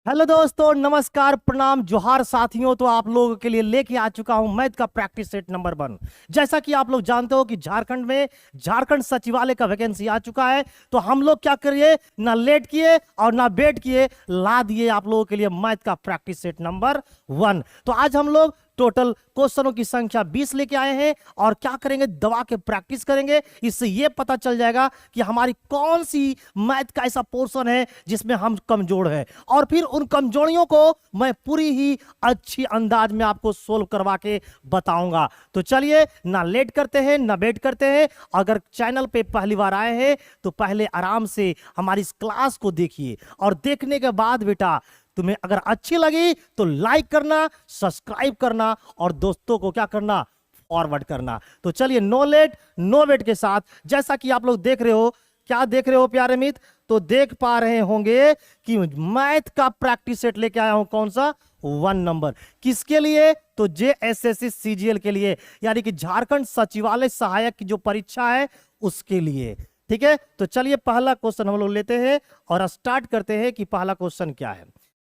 Hello दोस्तों, नमस्कार, प्रणाम, जोहार साथियों। तो आप लोगों के लिए लेके आ चुका हूं मैथ का प्रैक्टिस सेट नंबर 1। जैसा कि आप लोग जानते हो कि झारखंड में झारखंड सचिवालय का वैकेंसी आ चुका है। तो हम लोग क्या करिए, ना लेट किए और ना वेट किए, ला दिए आप लोगों के लिए मैथ का प्रैक्टिस सेट नंबर 1। तो आज हम लोग टोटल क्वेश्चनों की संख्या 20 लेके आए हैं और क्या करेंगे, दबा के प्रैक्टिस करेंगे। इससे यह पता चल जाएगा कि हमारी कौन सी मैथ का ऐसा पोर्शन है जिसमें हम कमजोर हैं, और फिर उन कमजोरियों को मैं पूरी ही अच्छी अंदाज में आपको सोल्व करवा के बताऊंगा। तो चलिए, ना लेट करते हैं ना वेट करते हैं। अगर चैनल पे पहली बार आए हैं तो पहले आराम से हमारी इस क्लास को देखिए, और देखने के बाद बेटा तुम्हें अगर अच्छी लगी तो लाइक करना, सब्सक्राइब करना और दोस्तों को क्या करना, फॉरवर्ड करना। तो चलिए, नो लेट नो वेट के साथ, जैसा कि आप लोग देख रहे हो, क्या देख रहे हो प्यारे मित्र, तो देख पा रहे होंगे कि मैथ का प्रैक्टिस सेट लेके आया हूं। कौन सा? 1 नंबर। किसके लिए? तो जेएसएससी सीजीएल के लिए, यानी कि झारखंड सचिवालय सहायक की जो परीक्षा है उसके लिए। ठीक है, तो चलिए पहला क्वेश्चन हम लोग लेते हैं और स्टार्ट करते हैं कि पहला क्वेश्चन क्या है।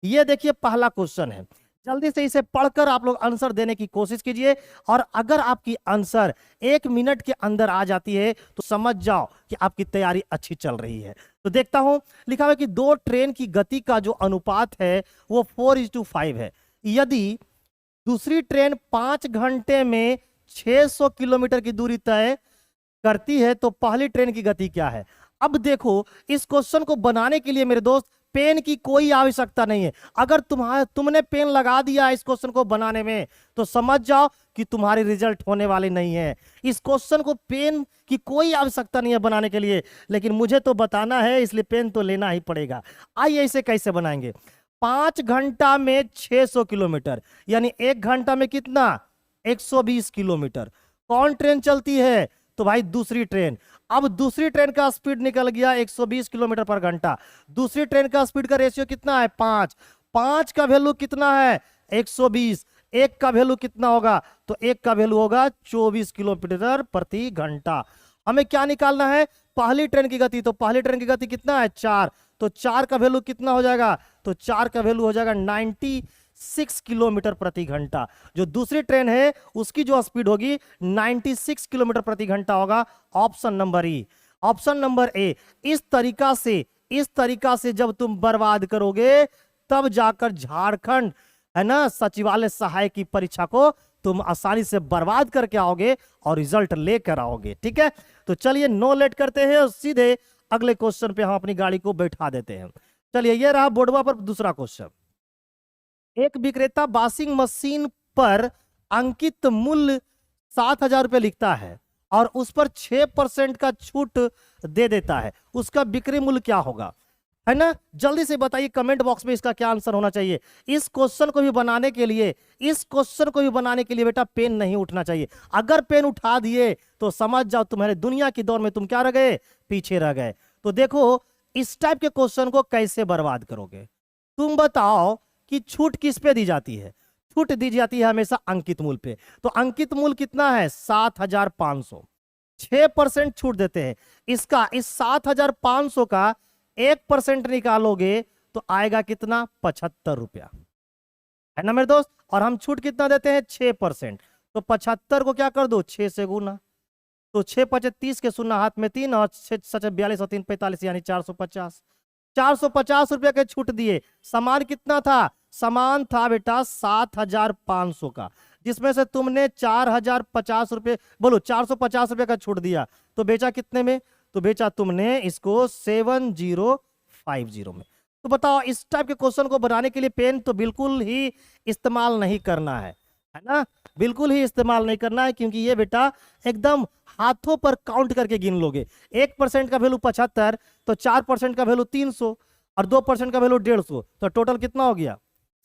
ये देखिए, पहला क्वेश्चन है। जल्दी से इसे पढ़कर आप लोग आंसर देने की कोशिश कीजिए, और अगर आपकी आंसर 1 मिनट के अंदर आ जाती है तो समझ जाओ कि आपकी तैयारी अच्छी चल रही है। तो देखता हूं, लिखा हुआ है कि 2 ट्रेन की गति का जो अनुपात है वो 4:5 है। यदि दूसरी ट्रेन 5 घंटे में 600 किलोमीटर की दूरी तय करती है तो पहली ट्रेन की गति क्या है। अब देखो, इस क्वेश्चन को बनाने के लिए मेरे दोस्त पेन की कोई आवश्यकता नहीं है। अगर तुमने पेन लगा दिया इस क्वेश्चन को बनाने में तो समझ जाओ कि तुम्हारे रिजल्ट होने वाले नहीं है। इस क्वेश्चन को पेन की कोई आवश्यकता नहीं है बनाने के लिए, लेकिन मुझे तो बताना है, इसलिए पेन तो लेना ही पड़ेगा। आइए, इसे कैसे बनाएंगे। 5 घंटा में 600 किलोमीटर, यानी 1 घंटा में कितना? 120 किलोमीटर। कौन ट्रेन चलती है? तो भाई दूसरी ट्रेन। अब दूसरी ट्रेन का स्पीड निकल गया 120 किलोमीटर पर घंटा। दूसरी ट्रेन का स्पीड का रेशियो कितना है? 5। 5 का वैल्यू कितना है? 120। एक का वैल्यू कितना होगा? तो एक का वैल्यू होगा 24 किलोमीटर प्रति घंटा। हमें क्या निकालना है? पहली ट्रेन की गति। तो पहली ट्रेन की गति कितना है? 4। तो 4 का वैल्यू कितना हो जाएगा? तो 4 का वैल्यू हो जाएगा 96 किलोमीटर प्रति घंटा। जो दूसरी ट्रेन है उसकी जो स्पीड होगी 96 किलोमीटर प्रति घंटा होगा। Option number E, option number A. इस तरीका से जब तुम बर्बाद करोगे तब जाकर झारखंड है ना सचिवालय सहायक की परीक्षा को तुम आसानी से बर्बाद करके आओगे और रिजल्ट लेकर आओगे। ठीक है, तो चलिए नो लेट करते हैं और सीधे अगले क्वेश्चन पे हम अपनी गाड़ी को बैठा देते हैं। चलिए, ये रहा बोर्डवा पर दूसरा क्वेश्चन। एक विक्रेता वॉशिंग मशीन पर अंकित मूल्य 7,000 रुपये लिखता है और उस पर 6% का छूट दे देता है, उसका बिक्री मूल्य क्या होगा? है ना, जल्दी से बताइए कमेंट बॉक्स में इसका क्या आंसर होना चाहिए। इस क्वेश्चन को भी बनाने के लिए बेटा पेन नहीं उठना चाहिए। अगर पेन उठा दिए तो समझ जाओ तुम्हारे दुनिया की दौड़ में तुम क्या रह गए? पीछे रह गए। तो देखो, इस टाइप के क्वेश्चन को कैसे बर्बाद करोगे। तुम बताओ कि छूट किस पे दी जाती है? छूट दी जाती है हमेशा अंकित मूल्य पे। तो अंकित मूल्य कितना है? 7,500। 6% छूट देते हैं। इस 7,500 का 1% निकालोगे तो आएगा कितना? 75 रुपया, है ना मेरे दोस्त। और हम छूट कितना देते हैं? 6%। तो 75 को क्या कर दो? 6 से गुना। तो 6 5 30 के शून्य हाथ में 3 और 6 7 42 और 3 45, यानी 450। 450 रुपये के छूट दिए। सामान कितना था? सामान था बेटा 7,500 का, जिसमें से तुमने 4,050 रुपये, बोलो 450 रुपये का छूट दिया। तो बेचा कितने में? तो बेचा तुमने इसको 7,050 में। तो बताओ, इस टाइप के क्वेश्चन को बनाने के लिए पेन तो बिल्कुल ही इस्तेमाल नहीं करना है ना, बिल्कुल ही इस्तेमाल नहीं करना है, क्योंकि ये बेटा एकदम हाथों पर काउंट करके गिन लोगे। 1% का वैल्यू 75, तो 4% का वैल्यू 300 और 2% का वैल्यू 150, तो टोटल कितना हो गया?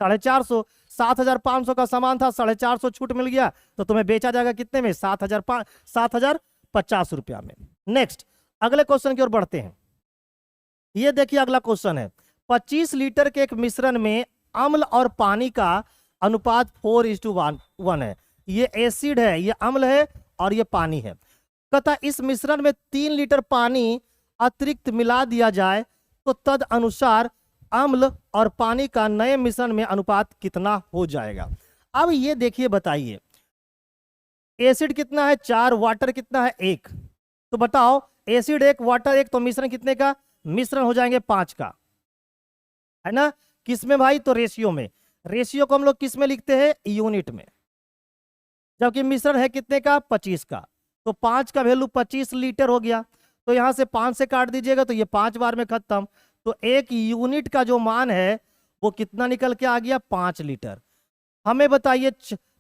450। 7,500 का सामान था, 450 छूट मिल गया, तो तुम्हें बेचा जाएगा कितने में? 7,050 रुपया में। नेक्स्ट, अगले क्वेश्चन की ओर बढ़ते हैं। ये देखिए, अगला क्वेश्चन है। 25 लीटर के एक मिश्रण में अम्ल और पानी का अनुपात 4:1 है। ये एसिड है, ये अम्ल है और ये पानी है। कहता इस मिश्रण में 3 लीटर पानी अतिरिक्त मिला दिया जाए तो तद अनुसार अम्ल और पानी का नए मिश्रण में अनुपात कितना हो जाएगा। अब ये देखिए, बताइए एसिड कितना है 4, वाटर कितना है 1। तो बताओ एसिड 1 वाटर 1, तो मिश्रण कितने का, मिश्रण हो जाएंगे 5 का, है ना। किस में भाई, तो रेशियो में। रेशियो को हम लोग किस में लिखते हैं, यूनिट में। जबकि मिश्रण है कितने का, 25 का। तो 5 का वैल्यू 25 लीटर हो गया। तो यहां से 5 से काट दीजिएगा तो ये 5 बार में खत्म। तो 1 यूनिट का जो मान है वो कितना निकल के आ गया, 5 लीटर। हमें बताइए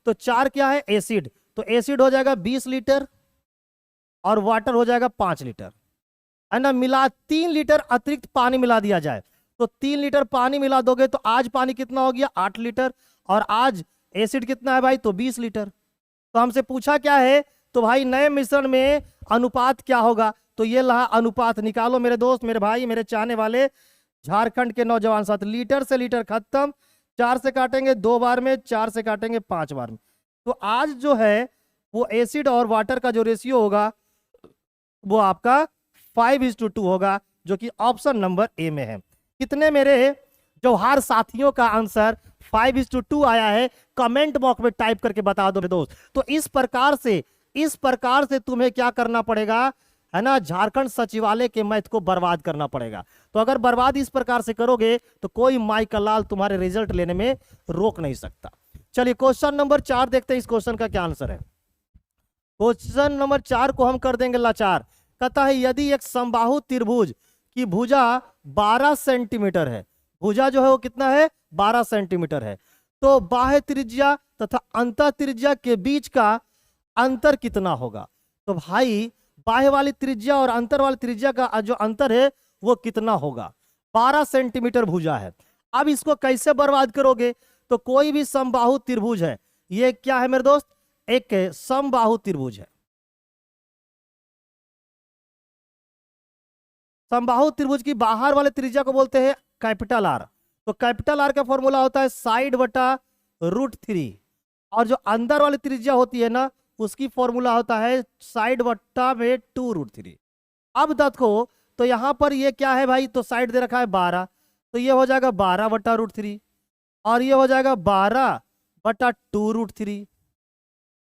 तो 4 क्या है, एसिड। तो एसिड हो जाएगा 20 लीटर और वाटर हो जाएगा 5 लीटर, है ना। मिला 3 लीटर अतिरिक्त पानी मिला दिया जाए तो 3 लीटर पानी मिला दोगे तो आज पानी कितना हो गया, 8 लीटर। और आज एसिड कितना है भाई, तो 20 लीटर। तो हमसे पूछा क्या है, तो भाई नए मिश्रण में अनुपात क्या होगा। तो ये रहा अनुपात, निकालो मेरे दोस्त, मेरे भाई, मेरे चाहने वाले झारखंड के नौजवान साथ। लीटर से लीटर खत्म, 4 से काटेंगे 2 बार में, 4 से काटेंगे 5 बार में। तो आज जो है वो एसिड और वाटर का जो रेशियो होगा वो आपका 5:2 होगा, जो कि ऑप्शन नंबर ए में है। कितने मेरे जौहार साथियों का आंसर 5:2 आया है, कमेंट बॉक्स में टाइप करके बता दो दोस्त। तो इस प्रकार से तुम्हें क्या करना पड़ेगा, है ना, झारखंड सचिवालय के मैथ को बर्बाद करना पड़ेगा। तो अगर बर्बाद इस प्रकार से करोगे तो कोई माई का लाल तुम्हारे रिजल्ट लेने में रोक नहीं सकता। चलिए क्वेश्चन नंबर 4 देखते हैं इस क्वेश्चन का क्या आंसर है। क्वेश्चन नंबर 4 को हम कर देंगे लाचार। कहता है यदि एक समबाहु त्रिभुज की भुजा 12 सेंटीमीटर है, भुजा जो है वो कितना है, 12 सेंटीमीटर है, तो बाह्य त्रिज्या तथा अंतः त्रिज्या के बीच का अंतर कितना होगा। तो भाई बाह्य वाली त्रिज्या और अंतर वाली त्रिज्या का जो अंतर है वो कितना होगा। 12 सेंटीमीटर भुजा है। अब इसको कैसे बर्बाद करोगे, तो कोई भी समबाहु त्रिभुज है, ये क्या है मेरे दोस्त, एक समबाहु त्रिभुज है। समबाहु त्रिभुज की बाहर वाले त्रिज्या को बोलते हैं कैपिटल आर। तो कैपिटल आर का फॉर्मूला होता है साइड बटा √3, और जो अंदर वाली त्रिज्या होती है ना उसकी फॉर्मूला होता है साइड बट्टा में 2√3। अब देखो तो यहां पर ये क्या है भाई, तो साइड दे रखा है 12, तो ये हो जाएगा 12 बटा √3 और ये हो जाएगा 12 बटा 2√3,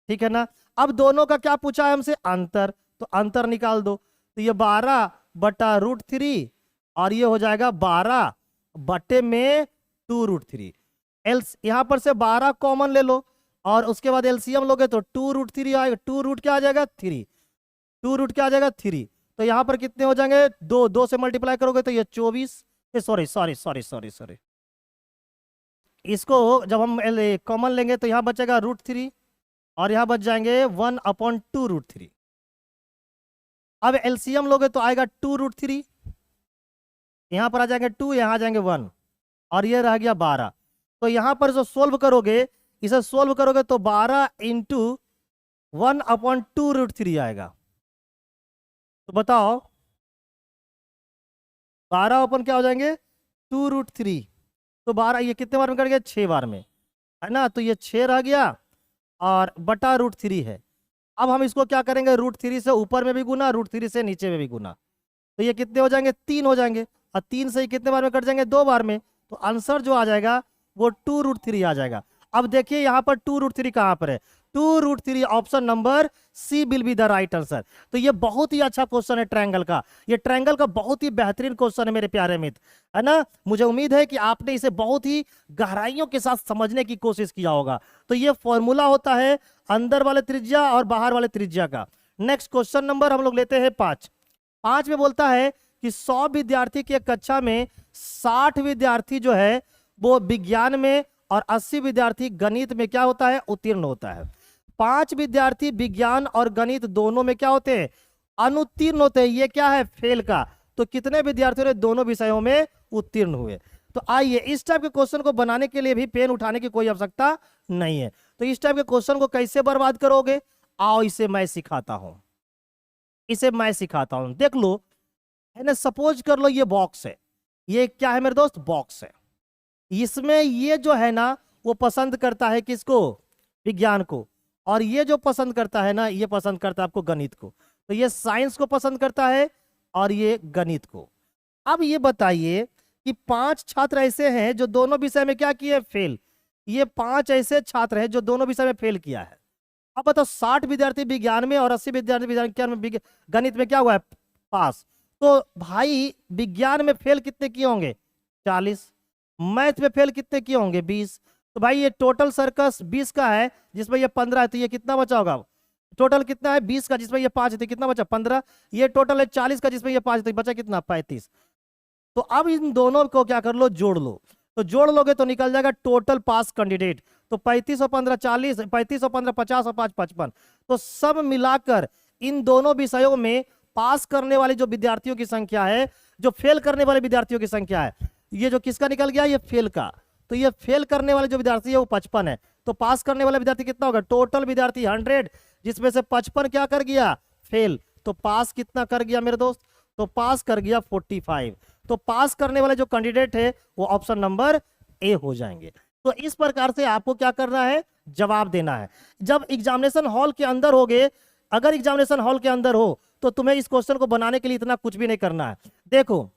ठीक है ना। अब दोनों का क्या पूछा है हमसे, अंतर, तो अंतर निकाल दो। तो ये 12 बटा √3 और ये हो जाएगा 12 बटे में 2√3। यहां पर से 12 कॉमन ले लो और उसके बाद एलसीएम लोगे तो 2√3 आएगा, 2 रूट क्या आ जाएगा 3, 2 रूट क्या आ जाएगा 3। तो यहां पर कितने हो जाएंगे, 2 से मल्टीप्लाई करोगे तो ये 24, सॉरी, इसको जब हम कॉमन लेंगे तो यहां बचेगा √3 और यहां बच जाएंगे 1/2√3। अब एलसीएम लोगे तो आएगा 2√3, यहां पर आ जाएंगे 2, यहां आ जाएंगे 1 और ये रह गया 12। तो यहां पर जो सोल्व करोगे, इसे सोल्व करोगे तो 12 इंटू 1/2√3 आएगा। तो बताओ 12 अपन क्या हो जाएंगे 2√3, तो 12 ये कितने बार में कट गया, 6 बार में, है ना। तो ये 6 रह गया और बटा √3 है। अब हम इसको क्या करेंगे, √3 से ऊपर में भी गुना, √3 से नीचे में भी गुना, तो ये कितने हो जाएंगे 3 हो जाएंगे, और 3 से ही कितने बार में कट जाएंगे, 2 बार में। तो आंसर जो आ जाएगा वो 2√3 आ जाएगा। अब देखिए यहाँ पर 2√3 कहां पर है, 2√3 option number C will be the right answer. तो ये बहुत ही अच्छा क्वेश्चन है ट्रायंगल का, ये ट्रायंगल का बहुत ही बेहतरीन क्वेश्चन है मेरे प्यारे मित्र, है ना। मुझे उम्मीद है कि आपने इसे बहुत ही गहराइयों के साथ समझने की कोशिश किया होगा। तो ये फॉर्मूला होता है अंदर वाले त्रिज्या और बाहर वाले त्रिज्या का। नेक्स्ट क्वेश्चन नंबर हम लोग लेते हैं 5 में बोलता है कि 100 विद्यार्थी की कक्षा में 60 विद्यार्थी जो है वो विज्ञान में और 80 विद्यार्थी गणित में क्या होता है, उत्तीर्ण होता है। 5 विद्यार्थी विज्ञान और गणित दोनों में क्या होते हैं, अनुत्तीर्ण होते हैं। ये क्या है, फेल का। तो कितने विद्यार्थियों ने दोनों विषयों में उत्तीर्ण हुए। तो आइए इस टाइप के क्वेश्चन को बनाने के लिए भी पेन उठाने की कोई आवश्यकता नहीं है। तो इस टाइप के क्वेश्चन को कैसे बर्बाद करोगे, आओ इसे मैं सिखाता हूं, देख लो, है ना। सपोज कर लो ये बॉक्स है, ये क्या है मेरे दोस्त, बॉक्स है। इसमें ये जो है ना वो पसंद करता है किसको, विज्ञान को, और ये जो पसंद करता है ना ये पसंद करता है आपको गणित को। तो ये साइंस को पसंद करता है और ये गणित को। अब ये बताइए कि 5 छात्र ऐसे हैं जो दोनों विषय में क्या किए, फेल। ये 5 ऐसे छात्र हैं जो दोनों विषय में फेल किया है। अब बताओ 60 विद्यार्थी विज्ञान में और 80 विद्यार्थी विज्ञान में, गणित में क्या हुआ है, पास। तो भाई विज्ञान में फेल कितने किए होंगे, 40। मैथ में फेल कितने किए होंगे, 20। तो भाई ये टोटल सर्कस 20 का है, जिसमें ये 15 है, तो ये कितना बचा होगा, टोटल कितना है 20 का, जिसमें ये 5 है, तो कितना बचा 15। ये टोटल है 40 का, जिसमें ये 5 है, तो बचा कितना 35। तो अब इन दोनों को क्या कर लो, जोड़ लो। तो जोड़ लोगे तो निकल जाएगा टोटल पास कैंडिडेट। तो 35 और 15 40, 35 और 15 50 और 5 55। तो सब मिलाकर इन दोनों विषयों में पास करने वाले जो विद्यार्थियों की संख्या है, जो फेल करने वाले विद्यार्थियों की संख्या है, ये जो किसका निकल गया, ये फेल का। तो ये फेल करने वाले जो विद्यार्थी है वो 55 है। तो पास करने वाला विद्यार्थी कितना होगा, टोटल विद्यार्थी 100, जिसमें से 55 क्या कर गया, फेल। तो पास कितना कर गया मेरे दोस्त, तो पास कर गया 45। तो पास करने वाले जो कैंडिडेट है वो ऑप्शन नंबर ए हो जाएंगे। तो इस प्रकार से आपको क्या करना है, जवाब देना है। जब एग्जामिनेशन हॉल के अंदर होगे, अगर एग्जामिनेशन हॉल के अंदर हो तो तुम्हें इस क्वेश्चन को बनाने के लिए इतना कुछ भी नहीं करना है। देखो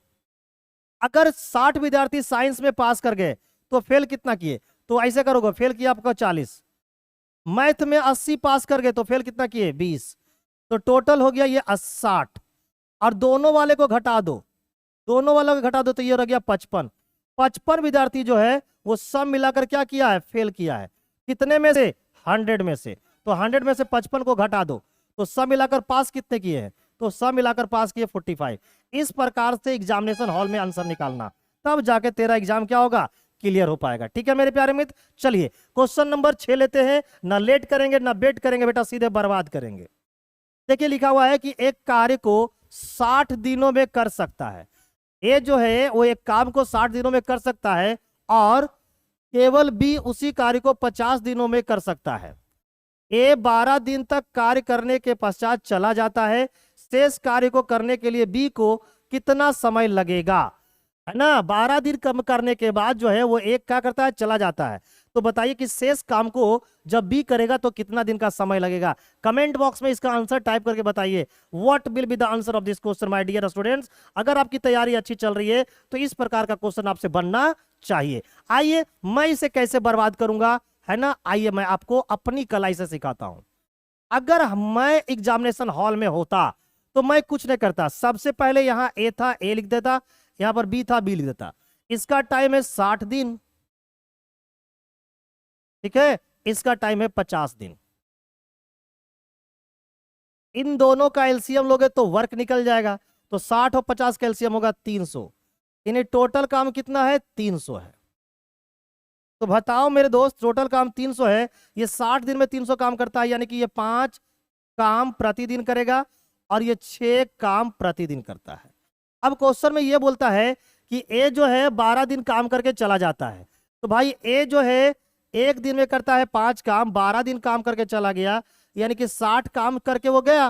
अगर 60 विद्यार्थी साइंस में पास कर गए तो फेल कितना किए, तो ऐसे करोगे, फेल किया आपका 40। मैथ में 80 पास कर गए तो फेल कितना किए, 20। तो टोटल हो गया ये 60। और दोनों वाले को घटा दो, दोनों वालों को घटा दो तो ये रह गया 55। 55 विद्यार्थी जो है वो सब मिलाकर क्या किया है, फेल किया है। कितने में से, 100 में से। तो 100 में से 55 को घटा दो तो सब मिलाकर पास कितने किए हैं, तो सब मिलाकर पास किए 45। इस प्रकार से एग्जामिनेशन हॉल में आंसर निकालना, तब जाके तेरा एग्जाम क्या होगा, क्लियर हो पाएगा। ठीक है मेरे प्यारे मित्र, चलिए क्वेश्चन नंबर 6 लेते हैं। ना लेट करेंगे ना बेट करेंगे बेटा, सीधे बर्बाद करेंगे। देखिए लिखा हुआ है कि एक कार्य को 60 दिनों में कर सकता है। ए जो है वो एक काम को 60 दिनों में कर सकता है और केवल बी उसी कार्य को 50 दिनों में कर सकता है। ए 12 दिन तक कार्य करने के पश्चात चला जाता है। शेष कार्य को करने के लिए बी को कितना समय लगेगा, है ना। 12 दिन कम करने के बाद जो है वो एक क्या करता है, चला जाता है। तो बताइए कि शेष काम को जब बी करेगा तो कितना दिन का समय लगेगा। कमेंट बॉक्स में इसका आंसर टाइप करके बताइए। What will be the answer of this question my dear students. अगर आपकी तैयारी अच्छी चल रही है तो इस प्रकार का क्वेश्चन आपसे बनना चाहिए। आइए मैं इसे कैसे बर्बाद करूंगा, है ना, आइए मैं आपको अपनी कलाई से सिखाता हूं। अगर मैं एग्जामिनेशन हॉल में होता तो मैं कुछ नहीं करता। सबसे पहले यहां ए था, ए लिख देता, यहां पर बी था, बी लिख देता। इसका टाइम है 60 दिन, ठीक है, इसका टाइम है 50 दिन। इन दोनों का एलसीएम लोगे तो वर्क निकल जाएगा। तो 60 और 50 का एलसीएम होगा 300। इन्हें टोटल काम कितना है, 300 है। तो बताओ मेरे दोस्त, टोटल काम 300 है। ये 60 दिन में 300 काम करता है, यानी कि ये 5 काम प्रतिदिन करेगा और ये 6 काम प्रतिदिन करता है। अब क्वेश्चन में ये बोलता है कि ए जो है 12 दिन काम करके चला जाता है। तो भाई ए जो है एक दिन में करता है 5 काम, 12 दिन काम करके चला गया, यानी कि 60 काम करके वो गया।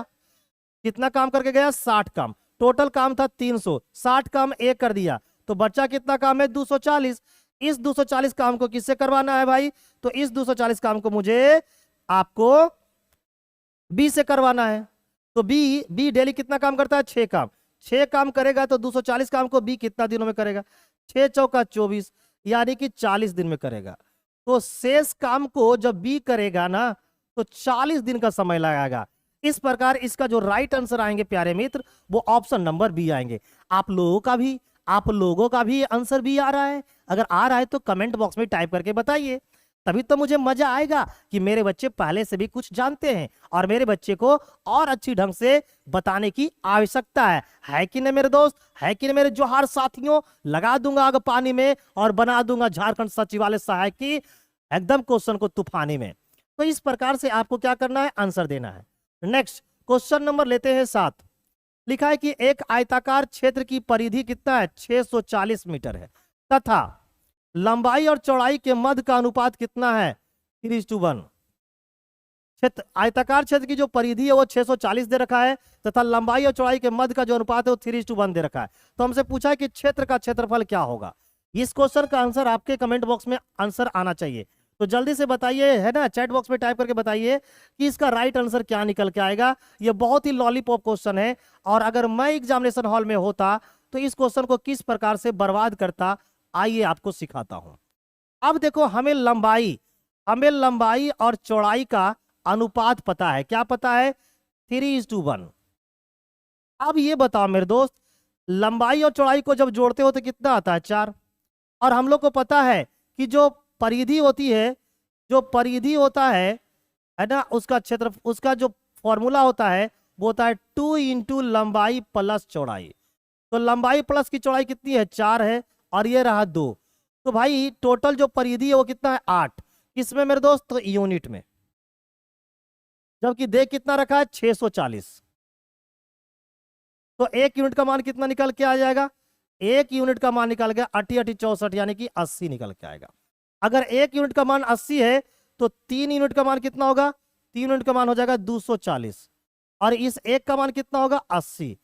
कितना काम करके गया, 60 काम। टोटल काम था 300, 60 काम ए कर दिया, तो बच्चा कितना काम है, 240। इस 240 काम को किससे करवाना है भाई, तो इस 240 काम को मुझे आपको बी से करवाना है। तो बी डेली कितना काम करता है, 6 काम। 6 काम करेगा तो 240 काम को बी कितना दिनों में करेगा, 6 चौका 24, यानी कि 40 दिन में करेगा। तो शेष काम को जब बी करेगा ना तो 40 दिन का समय लगेगा। इस प्रकार इसका जो राइट आंसर आएंगे प्यारे मित्र वो ऑप्शन नंबर बी आएंगे। आप लोगों का भी आंसर बी आ रहा है। अगर आ रहा है तो कमेंट बॉक्स में टाइप करके बताइए, तभी तो मुझे मजा आएगा कि मेरे बच्चे पहले से भी कुछ जानते हैं और मेरे बच्चे को और अच्छी ढंग से बताने की आवश्यकता है कि नहीं मेरे दोस्त, है कि नहीं मेरे जोहार साथियों। लगा दूंगा आग पानी में और बना दूंगा झारखंड सचिवालय सहायक की एकदम क्वेश्चन को तूफानी में। तो इस प्रकार से आपको क्या करना है, आंसर देना है। नेक्स्ट क्वेश्चन नंबर लेते हैं 7। लिखा है कि एक आयताकार क्षेत्र की परिधि कितना है, 640 मीटर है तथा लंबाई और चौड़ाई के मध्य का अनुपात कितना है, 3:1। क्षेत्र आयताकार क्षेत्र की जो परिधि है वो 640 दे रखा है तथा लंबाई और चौड़ाई के मध्य का जो अनुपात है वो 3:1 दे रखा है। तो हमसे पूछा है कि क्षेत्र का क्षेत्रफल क्या होगा। इस क्वेश्चन का आंसर आपके कमेंट बॉक्स में आंसर आना चाहिए। तो जल्दी से बताइए, है ना, चैट बॉक्स में टाइप करके बताइए कि इसका राइट आंसर क्या निकल के आएगा। ये बहुत ही लॉलीपॉप क्वेश्चन है और अगर मैं एग्जामिनेशन हॉल में होता तो इस क्वेश्चन को किस प्रकार से बर्बाद करता, आइए आपको सिखाता हूं। अब देखो, हमें लंबाई और चौड़ाई का अनुपात पता है। क्या पता है? 3:1। अब ये बताओ मेरे दोस्त, लंबाई और चौड़ाई को जब जोड़ते हो तो कितना आता है? 4। और हम लोग को पता है कि जो परिधि होती है, जो परिधि होता है ना, उसका क्षेत्र, उसका जो फॉर्मूला होता है वो होता है 2 इंटू लंबाई प्लस चौड़ाई। तो लंबाई प्लस की चौड़ाई कितनी है? 4 है, और ये रहा 2। तो भाई टोटल जो परिधि है वो कितना है? 8। किसमें मेरे दोस्त? तो यूनिट में। जबकि देख कितना रखा है? 640। तो 1 यूनिट का मान कितना निकल के आ जाएगा? 1 यूनिट का मान निकल गया 80 80 64, यानी कि 80 निकल के आएगा। अगर 1 यूनिट का मान 80 है तो 3 यूनिट का मान कितना होगा? 3 यूनिट का मान हो जाएगा 240, और इस एक का मान कितना होगा? 80।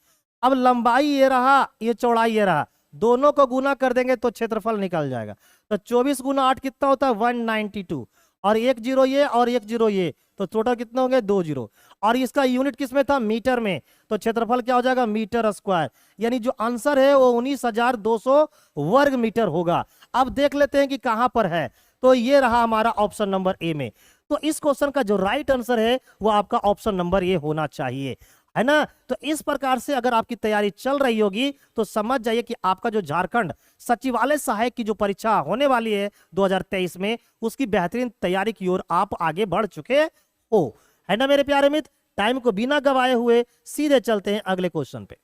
अब लंबाई ये रहा, ये चौड़ाई ये रहा, दोनों को गुना कर देंगे तो क्षेत्रफल निकल जाएगा। तो 24 गुना 8 कितना होता है? 192, और 1 जीरो ये और 1 जीरो ये, तो टोटल कितने होंगे? 2 जीरो। और इसका यूनिट किसमें था? मीटर में। तो क्षेत्रफल क्या हो जाएगा? Metre square. यानी जो आंसर है वो 19,200 वर्ग मीटर होगा। अब देख लेते हैं कि कहां पर है। तो ये रहा हमारा ऑप्शन नंबर ए में। तो इस क्वेश्चन का जो राइट आंसर है वो आपका ऑप्शन नंबर ए होना चाहिए, है ना। तो इस प्रकार से अगर आपकी तैयारी चल रही होगी तो समझ जाइए कि आपका जो झारखंड सचिवालय सहायक की जो परीक्षा होने वाली है 2023 में, उसकी बेहतरीन तैयारी की ओर आप आगे बढ़ चुके हो, है ना मेरे प्यारे मित्र। टाइम को बिना गवाए हुए सीधे चलते हैं अगले क्वेश्चन पे।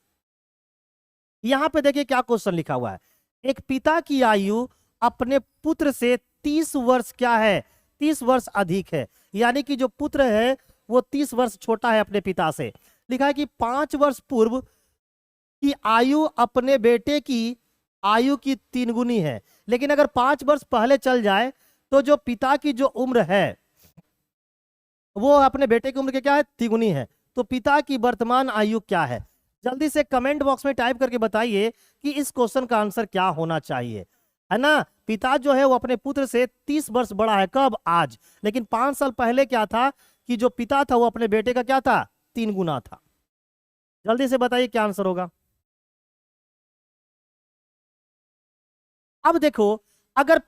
यहां पे देखिए क्या क्वेश्चन लिखा हुआ है। एक पिता की आयु अपने पुत्र से 30 वर्ष क्या है? 30 वर्ष अधिक है, यानी कि जो पुत्र है वो 30 वर्ष छोटा है अपने पिता से। लिखा है कि 5 वर्ष पूर्व की आयु अपने बेटे की आयु की 3 गुनी है। लेकिन अगर 5 वर्ष पहले चल जाए तो जो पिता की जो उम्र है वो अपने बेटे की उम्र के क्या है? 3 गुनी है। तो पिता की वर्तमान आयु क्या है? जल्दी से कमेंट बॉक्स में टाइप करके बताइए कि इस क्वेश्चन का आंसर क्या होना चाहिए, है ना। पिता जो है वो अपने पुत्र से 30 वर्ष बड़ा है। कब? आज। लेकिन 5 साल पहले क्या था कि जो पिता था वो अपने बेटे का क्या था? 3 गुना था। जल्दी से बताइए क्या आंसर होगा। अब देखो, अगर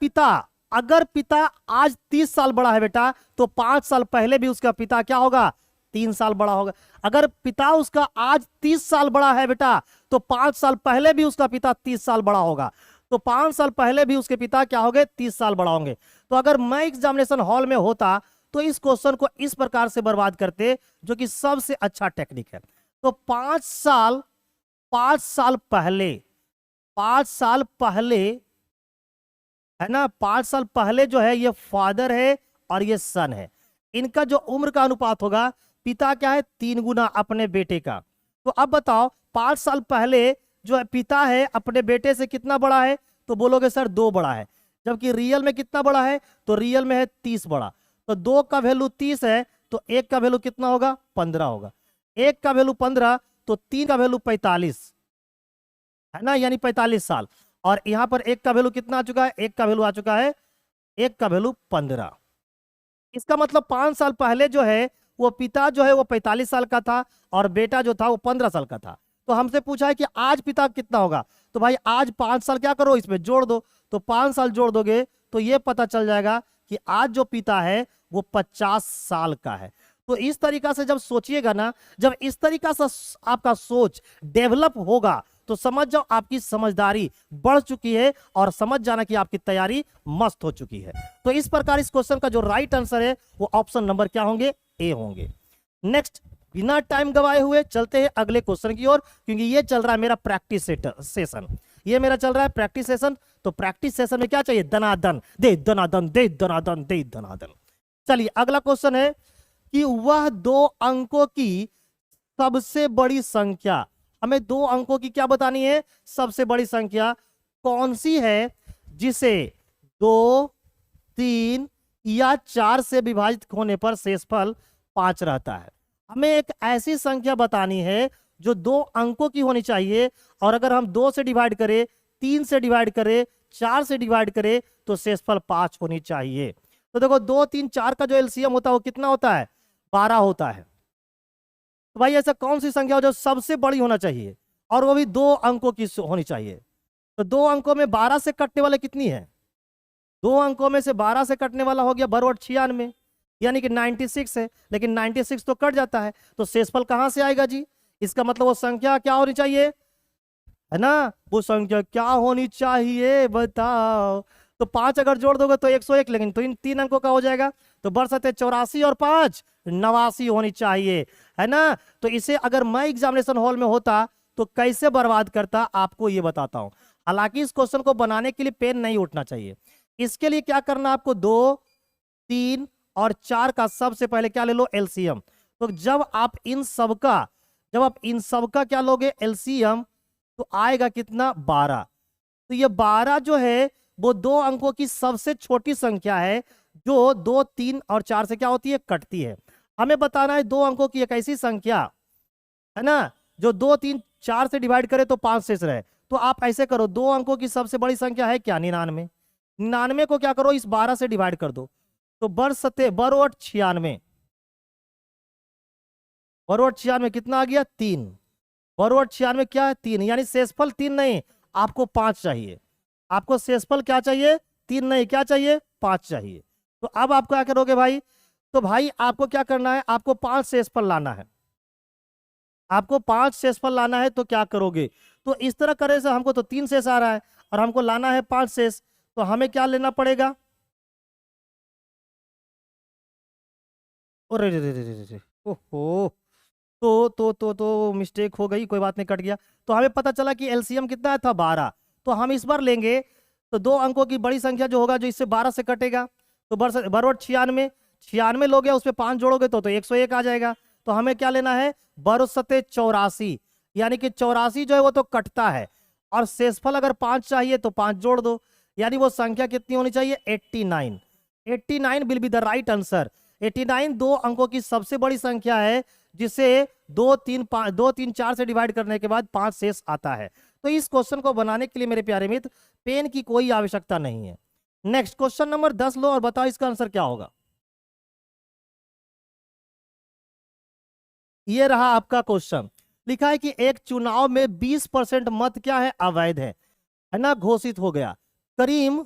पिता आज 30 साल बड़ा है बेटा, तो 5 साल पहले भी उसका पिता क्या होगा? 3 साल बड़ा होगा। अगर पिता उसका आज 30 साल बड़ा है बेटा, तो 5 साल पहले भी उसका पिता 30 साल बड़ा होगा। तो 5 साल पहले भी उसके पिता क्या होंगे? 30 साल बड़ा होंगे। तो अगर मैं एग्जामिनेशन हॉल में होता तो इस क्वेश्चन को इस प्रकार से बर्बाद करते, जो कि सबसे अच्छा टेक्निक है। तो 5 साल 5 साल पहले 5 साल पहले, है ना, 5 साल पहले जो है ये फादर है और ये सन है। इनका जो उम्र का अनुपात होगा, पिता क्या है? 3 गुना अपने बेटे का। तो अब बताओ, 5 साल पहले जो है पिता है अपने बेटे से कितना बड़ा है? तो बोलोगे सर 2 बड़ा है। जबकि रियल में कितना बड़ा है? तो रियल में है 30 बड़ा। तो 2 का वैल्यू 30 है, तो 1 का वैल्यू कितना होगा? 15 होगा। 1 का वैल्यू 15, तो 3 का वैल्यू 45, है ना, यानी 45 साल। और यहां पर 1 का वैल्यू कितना आ चुका है? 1 का वैल्यू आ चुका है, 1 का वैल्यू 15। इसका मतलब 5 साल पहले जो है वो पिता जो है वो 45 साल का था और बेटा जो था वो 15 साल का था। तो हमसे पूछा है कि आज पिता कितना होगा। तो भाई आज 5 साल क्या करो, इसमें जोड़ दो। तो 5 साल जोड़ दोगे तो ये पता चल जाएगा कि आज जो पिता है वो 50 साल का है। तो इस तरीका से जब सोचिएगा ना, जब इस तरीका से आपका सोच डेवलप होगा तो समझ जाओ आपकी समझदारी बढ़ चुकी है और समझ जाना कि आपकी तैयारी मस्त हो चुकी है। तो इस प्रकार इस क्वेश्चन का जो राइट आंसर है वो ऑप्शन नंबर क्या होंगे? ए होंगे। नेक्स्ट, बिना टाइम गवाए हुए चलते हैं अगले क्वेश्चन की ओर, क्योंकि ये चल रहा है मेरा प्रैक्टिस सेशन। ये मेरा चल रहा है प्रैक्टिस सेशन। तो प्रैक्टिस सेशन में क्या चाहिए? दनादन दे, दनादन दे, दनादन दे, दनादन। चलिए अगला क्वेश्चन है कि वह 2 अंकों की सबसे बड़ी संख्या, हमें 2 अंकों की क्या बतानी है? सबसे बड़ी संख्या कौन सी है जिसे 2, 3 या 4 से विभाजित होने पर शेषफल 5 रहता है। हमें एक ऐसी संख्या बतानी है जो 2 अंकों की होनी चाहिए, और अगर हम 2 से डिवाइड करें, 3 से डिवाइड करें, 4 से डिवाइड करें तो शेषफल 5 होनी चाहिए। तो देखो 2, 3, 4 का जो एलसीएम होता है वो कितना होता है? 12 होता है। तो भाई ऐसा कौन सी संख्या हो जो सबसे बड़ी होना चाहिए? और वो भी 2 अंकों की होनी चाहिए। तो 2 अंकों में 12 से कटने वाले कितनी है? 2 अंकों में से 12 से कटने वाला हो गया बरवट 96, यानी कि 96 है, लेकिन 96 तो कट जाता है, तो शेषफल कहां से आएगा जी? इसका मतलब वो संख्या क्या होनी चाहिए, है ना? वो संख्या क्या होनी चाहिए बताओ? तो 5 अगर जोड़ दोगे तो 101, लेकिन तो इन 3 अंकों का हो जाएगा, तो बरसते 84 और 5 89 होनी चाहिए, है ना? तो इसे अगर मैं एग्जामिनेशन हॉल में होता तो कैसे बर्बाद करता, आपको ये बताता हूं। हालांकि इस क्वेश्चन को बनाने के लिए पेन नहीं उठना चाहिए। इसके लिए क्या करना, आपको 2, 3 और 4 का सबसे पहले क्या ले लो, एलसीएम। तो जब आप इन सब का क्या लोगे, एलसीएम, तो आएगा कितना, 12। तो ये 12 जो है वो 2 अंकों की सबसे छोटी संख्या है, जो 2, 3 और 4 से क्या होती है, कटती है। हमें बताना है 2 अंकों की एक ऐसी संख्या, है ना, जो 2, 3, 4 से डिवाइड करे तो 5 शेष रहे। तो आप ऐसे करो, 2 अंकों की सबसे बड़ी संख्या है क्या, 99। 99 को क्या करो, इस 12 से डिवाइड कर दो, तो बरवट 96, बरवट 96 कितना आ गया, 3। बरवट 96 क्या है, 3, यानी शेषफल 3 नहीं, आपको 5 चाहिए। आपको शेषफल क्या चाहिए, 3 नहीं, क्या चाहिए, 5 चाहिए। तो अब आप क्या करोगे भाई, तो भाई आपको क्या करना है, आपको 5 शेषफल लाना है। आपको 5 शेषफल लाना है, तो क्या करोगे, तो इस तरह करे से हमको तो 3 शेष आ रहा है और हमको लाना है 5 शेष, तो हमें क्या लेना पड़ेगा, अरे रे रे रे रे रे, ओहो, तो मिस्टेक हो गई, कोई बात नहीं, कट गया। तो हमें पता चला कि एलसीएम कितना था, 12। तो हम इस बार लेंगे तो 2 अंकों की बड़ी संख्या जो होगा, जो इससे 12 से कटेगा, तो बरवट 96, 96 लोगे, उसपे 5 जोड़ोगे तो 101 आ जाएगा। तो हमें क्या लेना है, बरसते 84, यानी कि 84 जो है वो तो कटता है, और शेषफल अगर 5 चाहिए तो 5 जोड़ दो, यानी वो संख्या कितनी होनी चाहिए, 89। 89 will be the right answer. 89 2 अंकों की सबसे बड़ी संख्या है, जिसे 2, 3, 4 से डिवाइड करने के बाद 5 शेष आता है। तो इस क्वेश्चन को बनाने के लिए मेरे प्यारे मित्र, पेन की कोई आवश्यकता नहीं है। नेक्स्ट क्वेश्चन नंबर 10 लो और बताओ इसका आंसर क्या होगा। ये रहा आपका क्वेश्चन। लिखा है कि एक चुनाव में 20% मत क्या है, अवैध है ना, घोषित हो गया। करीम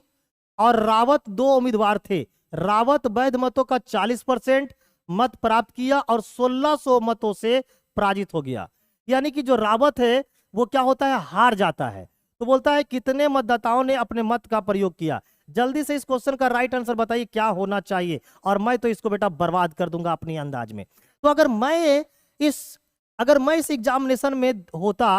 और रावत 2 उम्मीदवार थे। रावत वैध मतों का 40% मत प्राप्त किया और 1600 मतों से पराजित हो गया। यानी कि जो रावत है वो क्या होता है, हार जाता है। तो बोलता है कितने मतदाताओं ने अपने मत का प्रयोग किया। जल्दी से इस क्वेश्चन का राइट आंसर बताइए क्या होना चाहिए, और मैं तो इसको बेटा बर्बाद कर दूंगा अपनी अंदाज में। तो इस अगर मैं इस एग्जामिनेशन में होता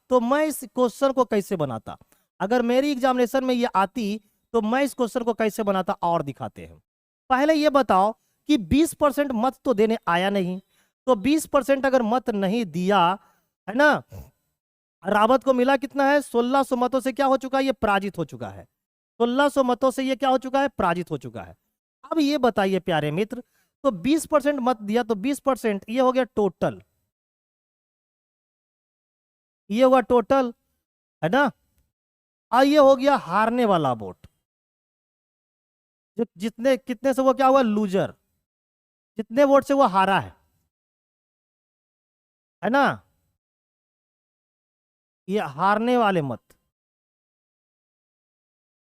तो मैं इस क्वेश्चन को कैसे बनाता, अगर मेरी एग्जामिनेशन में ये आती तो मैं इस क्वेश्चन को कैसे बनाता, और दिखाते हैं। पहले ये बताओ कि 20% मत तो देने आया नहीं, तो 20% अगर मत नहीं दिया, है ना, रावत को मिला कितना है, 1600 मतों से क्या हो चुका है, ये पराजित हो चुका है। 1600 मतों से ये क्या हो चुका है, पराजित हो चुका है। अब ये बताइए प्यारे मित्र, तो 20% मत दिया, तो 20% ये हो गया टोटल, ये हुआ टोटल, है ना। और ये हो गया हारने वाला वोट, जो जितने कितने से वो क्या हुआ, लूजर, जितने वोट से वो हारा है ना। ये हारने वाले मत,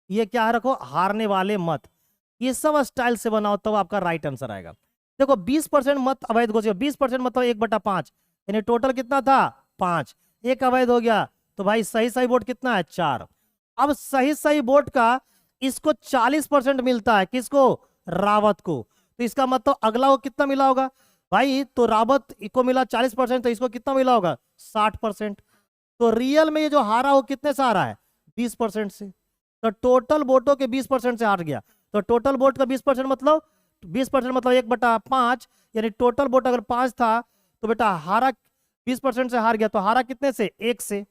ये क्या रखो, हारने वाले मत। ये सब स्टाइल से बनाओ तब आपका राइट आंसर आएगा। देखो 20% मत अवैध घोषित, 20% मतलब 1/5, यानी टोटल कितना था, 5, एक अवैध हो गया। तो भाई सही सही वोट कितना है, 4। अब सही सही वोट का इसको 40% मिलता है, किसको, रावत को। तो इसका मतलब अगला को कितना मिला होगा भाई, तो रावत को मिला 40%, तो इसको कितना मिला होगा, 60%। तो रियल में ये जो हारा वो कितने से हारा है, 20% से। तो टोटल वोटों के 20% से हार गया। तो टोटल वोट का 20% मतलब 20% मतलब 1/5, यानी टोटल वोट अगर 5 था तो बेटा हारा 20% से हार गया, तो हारा कितने से, 1 से।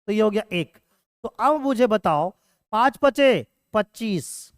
तो ये हो गया 1। तो अब मुझे बताओ, 5 पचे 25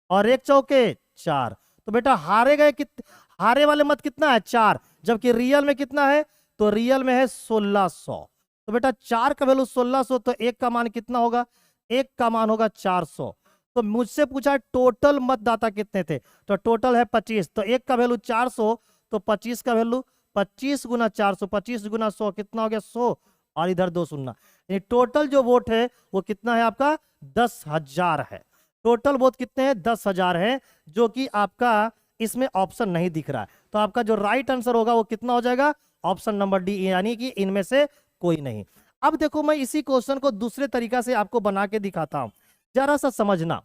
और 1 चौके 4, तो बेटा हारे वाले मत कितना है, 4, जबकि रियल में कितना है, तो रियल में है 1600। तो बेटा 4 का वैल्यू 1600, तो 1 का मान कितना होगा, 1 का मान होगा 400। तो मुझसे पूछा टोटल मतदाता कितने थे, तो टोटल है 25, तो 1 का वैल्यू 400, तो 25 का वैल्यू 25 गुना 400, 25 गुना 100 कितना हो गया, 100, और इधर 2 शून्य, यानी टोटल जो वोट है वो कितना है आपका 10,000 है। टोटल वोट कितने हैं 10,000 है, जो कि आपका इसमें ऑप्शन नहीं दिख रहा है। तो आपका जो राइट आंसर होगा वो कितना हो जाएगा, ऑप्शन नंबर डी, यानी कि इनमें से कोई नहीं। अब देखो मैं इसी क्वेश्चन को दूसरे तरीका से आपको बना के दिखाता हूं, जरा सा समझना।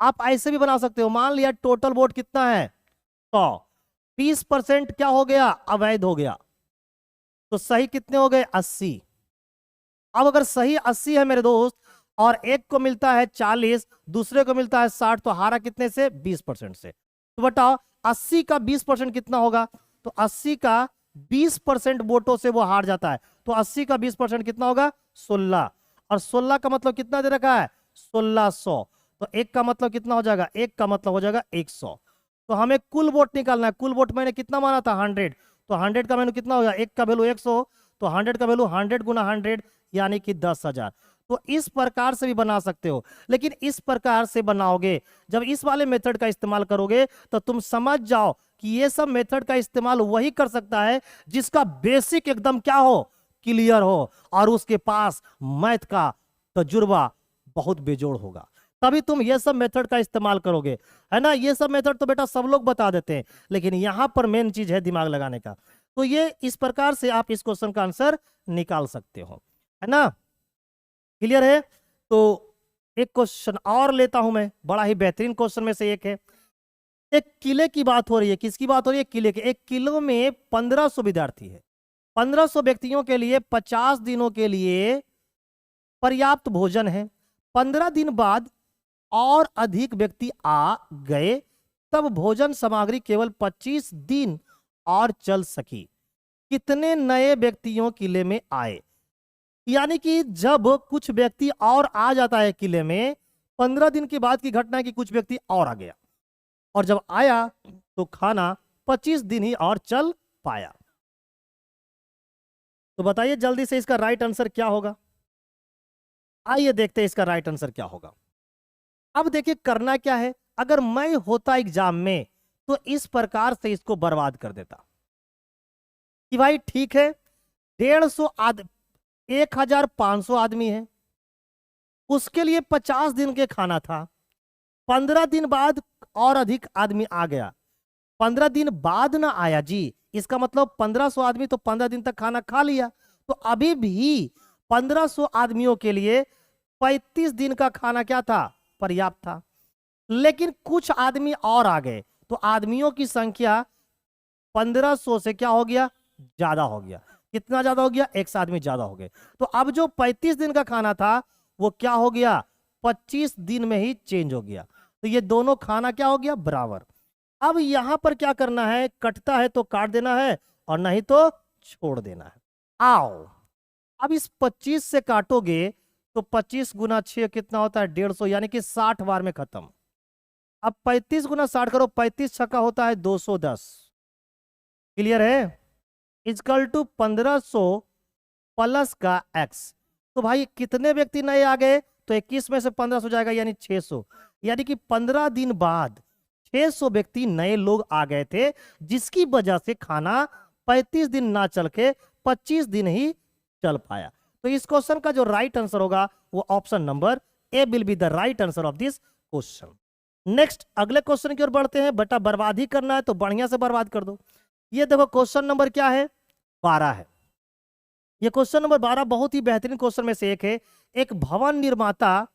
आप ऐसे भी बना सकते हो, मान लिया टोटल वोट कितना है 100, 20% क्या हो गया अवैध हो गया, तो सही कितने हो गए 80। अब अगर सही 80 है मेरे दोस्त, और एक को मिलता है 40, दूसरे को मिलता है 60, तो हारा कितने से 20% से। तो बताओ 80 का 20% कितना होगा, तो 80 का 20% वोटों से वो हार जाता है, तो 80 का 20% कितना होगा 16, और 16 का मतलब कितना दे रखा है 1600, तो एक का मतलब कितना हो जाएगा, एक का मतलब हो जाएगा 100। तो हमें कुल वोट निकालना है, कुल वोट मैंने कितना माना था 100, तो 100 का वैल्यू कितना हो गया, एक का वैल्यू 100, तो 100 का वैल्यू 100 गुना 100 यानी कि 10,000। तो इस प्रकार से भी बना सकते हो, लेकिन इस प्रकार से बनाओगे, जब इस वाले मेथड का इस्तेमाल करोगे तो तुम समझ जाओ कि ये सब मेथड का इस्तेमाल वही कर सकता है जिसका बेसिक एकदम क्या हो, क्लियर हो, और उसके पास मैथ का तजुर्बा बहुत बेजोड़ होगा, तभी तुम ये सब मेथड का इस्तेमाल करोगे, है ना। ये सब मेथड तो बेटा सब लोग बता देते हैं, लेकिन यहां पर मेन चीज है दिमाग लगाने का। तो ये इस प्रकार से आप इस क्वेश्चन का आंसर निकाल सकते हो, है ना। क्लियर है। तो एक क्वेश्चन और लेता हूं मैं, बड़ा ही बेहतरीन क्वेश्चन में से एक है। एक किले की बात हो रही है, किसकी बात हो रही है, किले के। एक किलो में 1500 विद्यार्थी है, 1500 व्यक्तियों के लिए 50 दिनों के लिए पर्याप्त भोजन है। 15 दिन बाद और अधिक व्यक्ति आ गए, तब भोजन सामग्री केवल 25 दिन और चल सकी। कितने नए व्यक्तियों किले में आए, यानी कि जब कुछ व्यक्ति और आ जाता है किले में, 15 दिन के बाद की घटना है कि कुछ व्यक्ति और आ गया, और जब आया तो खाना 25 दिन ही और चल पाया। तो बताइए जल्दी से इसका राइट आंसर क्या होगा। आइए देखते हैं इसका राइट आंसर क्या होगा। अब देखिए करना क्या है, अगर मैं होता एग्जाम में तो इस प्रकार से इसको बर्बाद कर देता कि भाई ठीक है 1,500 आदमी है, उसके लिए 50 दिन के खाना था, 15 दिन बाद और अधिक आदमी आ गया, 15 दिन बाद ना आया जी, इसका मतलब 1500 आदमी तो 15 दिन तक खाना खा लिया, तो अभी भी 1500 आदमियों के लिए 35 दिन का खाना क्या था, पर्याप्त था। लेकिन कुछ आदमी और आ गए, तो आदमियों की संख्या 1500 से क्या हो गया, ज्यादा हो गया। कितना ज्यादा हो गया, 100 आदमी ज्यादा हो गए। तो अब जो 35 दिन का खाना था वो क्या हो गया, 25 दिन में ही चेंज हो गया। तो ये दोनों खाना क्या हो गया, बराबर। अब यहां पर क्या करना है, कटता है तो काट देना है, और नहीं तो छोड़ देना है। आओ अब इस 25 से काटोगे तो 25 गुना 6 कितना होता है 150, यानी कि 60 बार में खत्म। अब 35 गुना 60 करो, 35 छक्का होता है 210। क्लियर है। इजकल टू 1500 प्लस का x। तो भाई कितने व्यक्ति नए आ गए, तो 21 में से 1500 जाएगा यानी 600, यानी कि 15 दिन बाद 600 व्यक्ति नए लोग आ गए थे, जिसकी वजह से खाना 35 दिन ना चल के 25 दिन ही चल पाया। तो इस क्वेश्चन का जो राइट आंसर होगा वो option number A will be the right answer of this question. Next अगले क्वेश्चन की ओर बढ़ते हैं। बेटा बर्बाद ही करना है तो बढ़िया से बर्बाद कर दो। ये देखो क्वेश्चन नंबर क्या है, 12 है। ये क्वेश्चन नंबर 12 बहुत ही बेहतरीन क्वेश्चन में से एक है। एक भवन निर्माता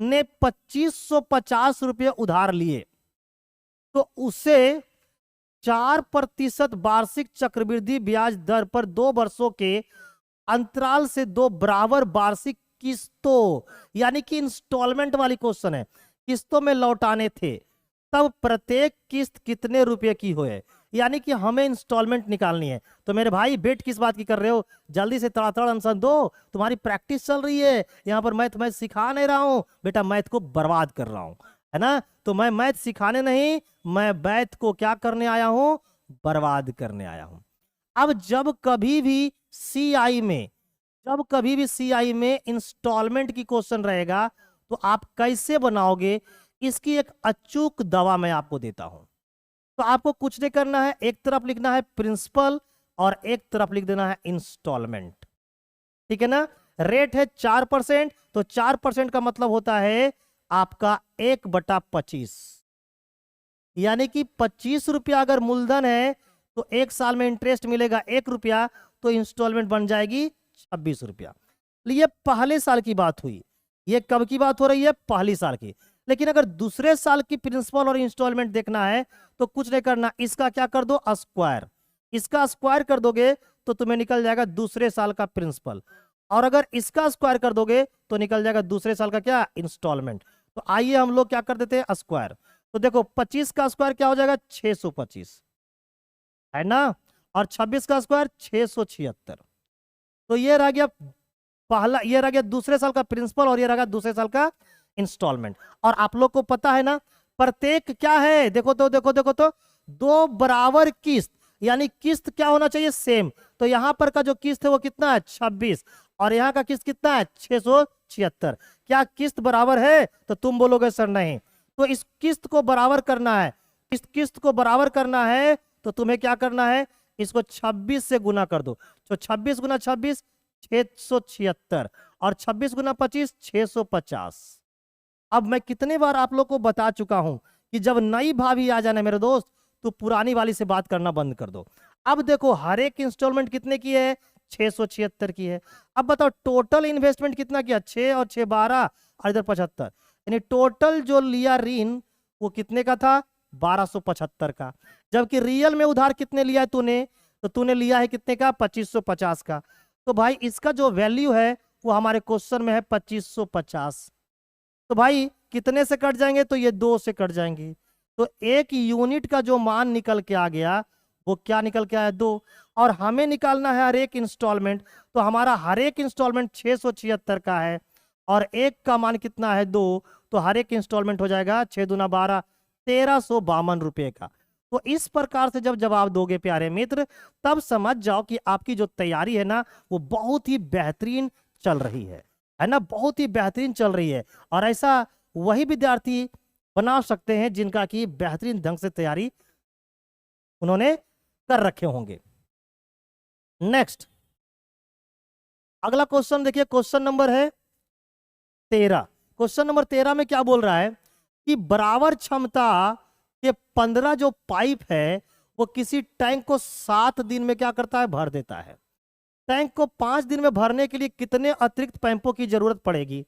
ने 2550 रुपये उधार लिए, तो उसे 4% वार्षिक चक्रवृद्धि ब्याज दर पर 2 वर्षों के अंतराल से 2 बराबर वार्षिक किस्तों, यानी कि इंस्टॉलमेंट वाली क्वेश्चन है, किस्तों में लौटाने थे, तब प्रत्येक किस्त कितने रुपए की हुए, यानी कि हमें इंस्टॉलमेंट निकालनी है। तो मेरे भाई वेट किस बात की कर रहे हो, जल्दी से तड़ातड़ आंसर दो, तुम्हारी प्रैक्टिस चल रही है। यहां पर मैं सिखा नहीं रहा हूं बेटा, मैथ को बर्बाद कर रहा हूं, है ना। तो मैं मैथ सिखाने नहीं, मैं मैथ को क्या करने आया हूं, बर्बाद करने आया हूं। अब जब कभी भी सीआई में इंस्टॉलमेंट की क्वेश्चन रहेगा तो आप कैसे बनाओगे, इसकी एक अचूक दवा मैं आपको देता हूं। तो आपको कुछ नहीं करना है, एक तरफ लिखना है प्रिंसिपल और एक तरफ लिख देना है इंस्टॉलमेंट। ठीक है ना। रेट है 4%, तो 4% का मतलब होता है आपका 1/25, यानी कि 25 रुपया अगर मूलधन है तो 1 साल में इंटरेस्ट मिलेगा 1 रुपया, तो इंस्टॉलमेंट बन जाएगी 26 रुपया। ये पहले साल की बात हुई। ये कब की बात हो रही है? पहली साल की। लेकिन अगर दूसरे साल की प्रिंसिपल और इंस्टॉलमेंट देखना है तो कुछ नहीं करना, इसका क्या कर दो, स्क्वायर। इसका स्क्वायर कर दोगे तो तुम्हें निकल जाएगा दूसरे साल का प्रिंसिपल, और अगर इसका स्क्वायर कर दोगे तो निकल जाएगा दूसरे साल का क्या, इंस्टॉलमेंट। तो आइए हम लोग क्या कर देते हैं, स्क्वायर। तो देखो 25 का स्क्वायर क्या हो जाएगा, 625, है ना, और 26 का स्क्वायर 676। तो ये रह गया पहला, ये रह गया दूसरे साल का प्रिंसिपल, और ये रह गया दूसरे साल का इंस्टॉलमेंट। और आप लोग को पता है ना, प्रत्येक क्या है, देखो तो देखो देखो तो, दो बराबर किस्त, यानी किस्त क्या होना चाहिए, सेम। तो यहां पर का जो किस्त है वो कितना है, 26, और यहां का किस्त कितना है, 676। क्या किस्त बराबर है? तो तुम बोलोगे सर नहीं। तो इस किस्त को बराबर करना है, इस किस्त को बराबर करना है तो तुम्हें क्या करना है, इसको 26 से गुना कर दो। तो 26 गुना 26 676, और 26 गुना 25 650। अब मैं कितने बार आप लोग को बता चुका हूं कि जब नई भाभी आ जाना मेरे दोस्त, तो पुरानी वाली से बात करना बंद कर दो। अब देखो हर एक इंस्टॉलमेंट कितने की है, 676 की है। अब बताओ टोटल इन्वेस्टमेंट कितना किया, 6 और 6 12, और इधर 75, यानी टोटल जो लिया ऋण वो कितने का था, 1275 का। जबकि रियल में उधार कितने लिया है तूने, तो तूने लिया है कितने का, 2550 का। तो भाई इसका जो वैल्यू है वो हमारे क्वेश्चन में है 2550। तो भाई कितने से कट जाएंगे, तो ये 2 से कट जाएंगे। तो एक यूनिट का जो मान निकल के आ गया वो क्या निकल के आया, 2। और हमें निकालना है हर एक इंस्टॉलमेंट, तो हमारा हर एक इंस्टॉलमेंट 676 का है, और एक का मान कितना है, 2। तो हर एक इंस्टॉलमेंट हो जाएगा 6 दूना 12, 1352 रुपए का। तो इस प्रकार से जब जवाब दोगे प्यारे मित्र, तब समझ जाओ कि आपकी जो तैयारी है ना वो बहुत ही बेहतरीन चल रही है ना, बहुत ही बेहतरीन चल रही है। और ऐसा वही विद्यार्थी बना सकते हैं जिनका की बेहतरीन ढंग से तैयारी उन्होंने कर रखे होंगे। नेक्स्ट अगला क्वेश्चन देखिए, क्वेश्चन नंबर है 13। क्वेश्चन नंबर 13 में क्या बोल रहा है कि बराबर क्षमता के 15 जो पाइप है वो किसी टैंक को 7 दिन में क्या करता है, भर देता है। टैंक को 5 दिन में भरने के लिए कितने अतिरिक्त पाइपों की जरूरत पड़ेगी?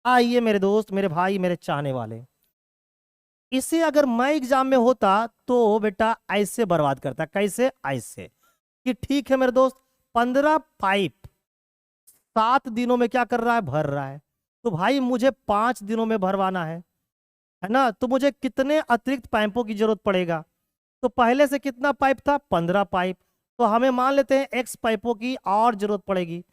आइए मेरे दोस्त, मेरे भाई, मेरे चाहने वाले, इसे अगर मैं एग्जाम में होता तो बेटा ऐसे बर्बाद करता। कैसे? ऐसे कि ठीक है मेरे दोस्त, 15 पाइप 7 दिनों में क्या कर रहा है, भर रहा है। तो भाई मुझे 5 दिनों में भरवाना है ना, तो मुझे कितने अतिरिक्त पाइपों की जरूरत पड़ेगा? तो पहले से कितना पाइप था, 15 पाइप। तो हमें मान लेते हैं x पाइपों की और जरूरत पड़ेगी,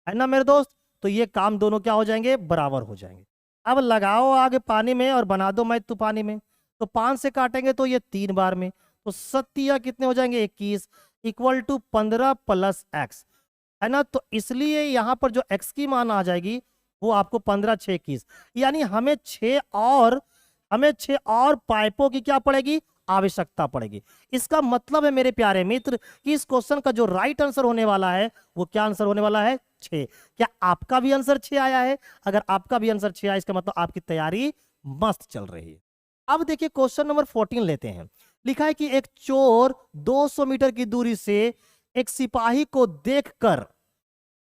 है ना मेरे दोस्त। तो ये काम दोनों क्या हो जाएंगे, बराबर हो जाएंगे। अब लगाओ आगे पानी में और बना दो मैं तूफानी में। तो 5 से काटेंगे तो ये 3 बार में, तो सत्या कितने हो जाएंगे, 21, इक्वल टू 15 प्लस x, है ना। तो इसलिए यहां पर जो x की मान आ जाएगी वो आपको 15 6 21, यानी हमें 6 और पाइपों की क्या पड़ेगी, आवश्यकता पड़ेगी। इसका मतलब है मेरे प्यारे मित्र कि इस क्वेश्चन का जो राइट आंसर होने वाला है वो क्या आंसर होने वाला है, 6। क्या आपका भी आंसर 6 आया है? अगर आपका भी आंसर 6 आया इसका मतलब आपकी तैयारी मस्त चल रही है। अब देखिए क्वेश्चन नंबर 14 लेते हैं। लिखा है कि एक चोर 200 मीटर की दूरी से एक सिपाही को देखकर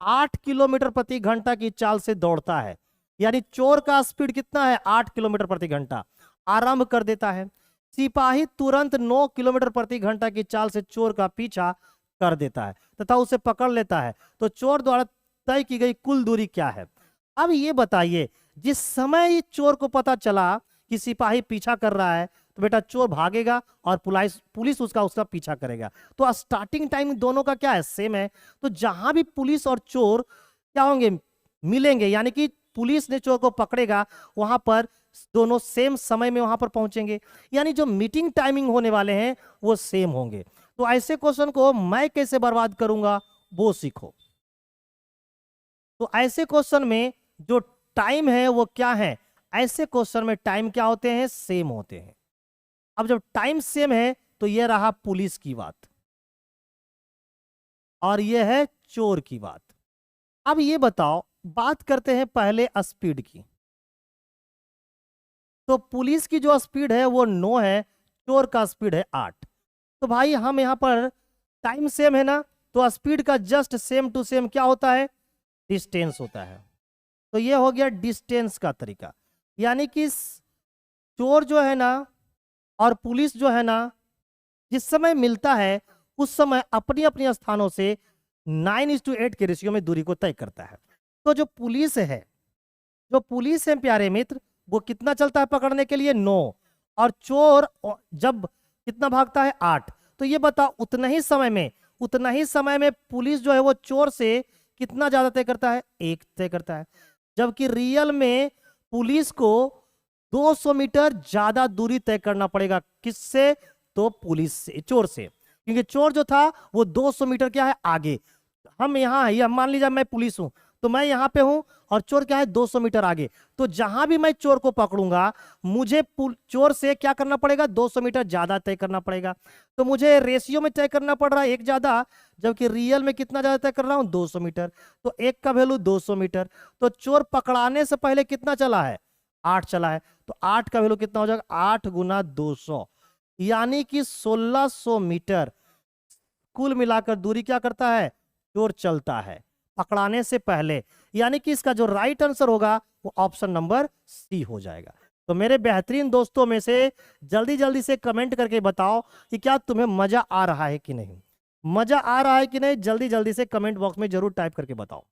8 किलोमीटर प्रति घंटा की चाल से दौड़ता है, यानी चोर का स्पीड कितना है, 8 किलोमीटर प्रति घंटा। आरंभ कर देता है। सिपाही तुरंत 9 किलोमीटर प्रति घंटा की चाल से चोर का पीछा कर देता है तथा उसे पकड़ लेता है। तो चोर द्वारा तय की गई कुल दूरी क्या है? अब ये बताइए, जिस समय चोर को पता चला कि सिपाही पीछा कर रहा है तो बेटा चोर भागेगा और पुलिस उसका पीछा करेगा। तो स्टार्टिंग टाइम दोनों का क्या है, सेम है। तो जहां भी पुलिस और चोर क्या होंगे, मिलेंगे, यानी कि पुलिस ने चोर को पकड़ेगा, वहां पर दोनों सेम समय में वहां पर पहुंचेंगे, यानी जो मीटिंग टाइमिंग होने वाले हैं वो सेम होंगे। तो ऐसे क्वेश्चन को मैं कैसे बर्बाद करूंगा वो सीखो। तो ऐसे क्वेश्चन में जो टाइम है वो क्या है, ऐसे क्वेश्चन में टाइम क्या होते हैं, सेम होते हैं। अब जब टाइम सेम है तो यह रहा पुलिस की बात और यह है चोर की बात। अब ये बताओ, बात करते हैं पहले स्पीड की। तो पुलिस की जो स्पीड है वो 9 है, चोर का स्पीड है 8। तो भाई हम यहाँ पर टाइम सेम है ना, तो स्पीड का जस्ट सेम टू सेम क्या होता है, डिस्टेंस होता है। तो ये हो गया डिस्टेंस का तरीका। यानी कि चोर जो है ना और पुलिस जो है ना, जिस समय मिलता है उस समय अपनी अपनी स्थानों से 9:8 के रेशियो में दूरी को तय करता है। तो जो पुलिस है, जो पुलिस है प्यारे मित्र, वो कितना चलता है पकड़ने के लिए, 9। और चोर जब कितना भागता है, 8। तो ये बताओ उतना ही समय में पुलिस जो है वो चोर से कितना ज्यादा तय करता है, 1 तय करता है। जबकि रियल में पुलिस को 200 मीटर ज्यादा दूरी तय करना पड़ेगा। किससे, तो पुलिस से, चोर से। क्योंकि चोर जो था वो 200 मीटर क्या है आगे। हम यहाँ है, मान लीजिए मैं पुलिस हूं, तो मैं यहाँ पे हूं और चोर क्या है 200 मीटर आगे। तो जहां भी मैं चोर को पकड़ूंगा, मुझे चोर से क्या करना पड़ेगा, 200 मीटर ज्यादा तय करना पड़ेगा। तो मुझे रेशियो में तय करना पड़ रहा है 1 ज्यादा, जबकि रियल में कितना ज्यादा तय कर रहा हूं, 200 मीटर। तो 1 का वैल्यू 200 मीटर। तो चोर पकड़ाने से पहले कितना चला है, 8 चला है। तो 8 का वैल्यू कितना हो जाएगा, 8 गुना 200, यानी कि 1600 मीटर कुल मिलाकर दूरी क्या करता है, चोर चलता है पकड़ाने से पहले। यानी कि इसका जो राइट आंसर होगा वो ऑप्शन नंबर सी हो जाएगा। तो मेरे बेहतरीन दोस्तों में से जल्दी जल्दी से कमेंट करके बताओ कि क्या तुम्हें मजा आ रहा है कि नहीं, मजा आ रहा है कि नहीं, जल्दी जल्दी से कमेंट बॉक्स में जरूर टाइप करके बताओ।